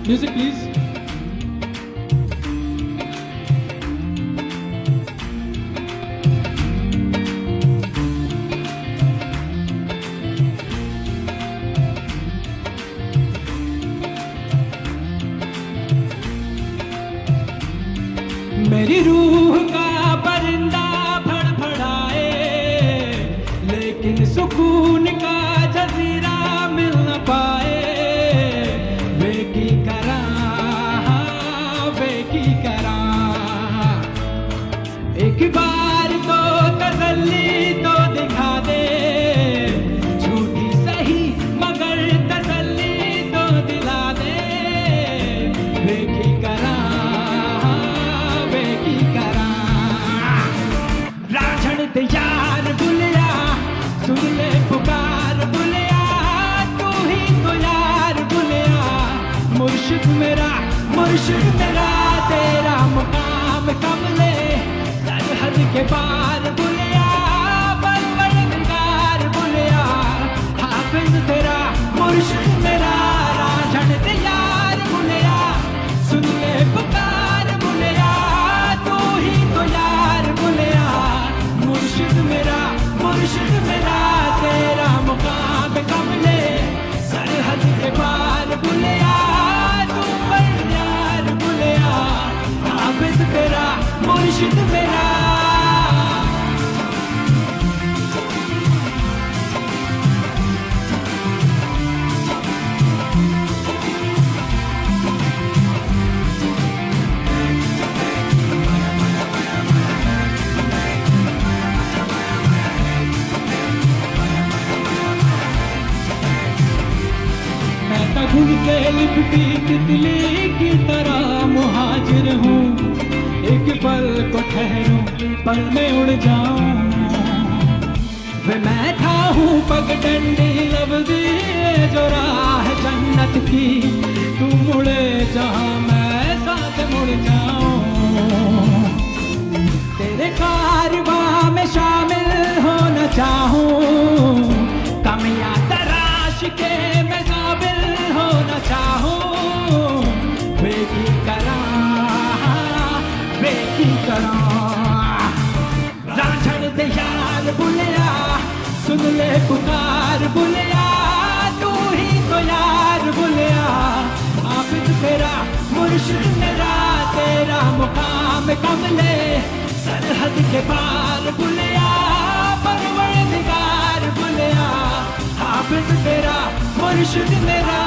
Music please. मेरी रूह का परिंदा फड़फड़ाए, लेकिन सुकून का जजीरा मिल न पाए। वे की करा, वे की करा, एक बार तो तसल्ली तो दिखा दे, झूठी सही मगर तसल्ली तो दिला दे। वे की करा, यार बुलिया सुन ले पुकार बुलिया, तू ही तो यार बुलिया। मुर्शिद मेरा तेरा मुकाम कमले सरहद के पार बुलिया। परवरदिगार बुलिया, हाफिज तेरा मुर्शिद मेरा, रांझण ते यार बुलिया। सुन ले पुकार बुलिया, तू ही तो यार बुलिया। मुर्शिद मेरा तेरा मुकाम कमले सरहद के पार बुलिया। तू परवरदिगार बुलिया, हाफिज तेरा मुर्शिद मेरा। तगुल से लिपटी तितली की तरह मुहाजिर हूँ। एक पल को ठहरूं पल में उड़ जाऊं। वे मैं था हूँ पगडंडी लब दिए जो राह जन्नत की। तू मुड़े जहाँ मैं साथ मुड़ जाऊं। तेरे कारवां में शामिल होना चाहूं। कमियां तराश के मैं काबिल होना चाहूं। वे की करा, वे की करा, रांझण ते यार बुलिया। सुन ले पुकार बुलिया, तू ही तो यार बुलिया। हाफिज तेरा मुर्शिद मेरा, तेरा मुकाम कमले सरहद के पार बुलिया। परवरदिगार बुलिया, हाफिज तेरा मुर्शिद मेरा।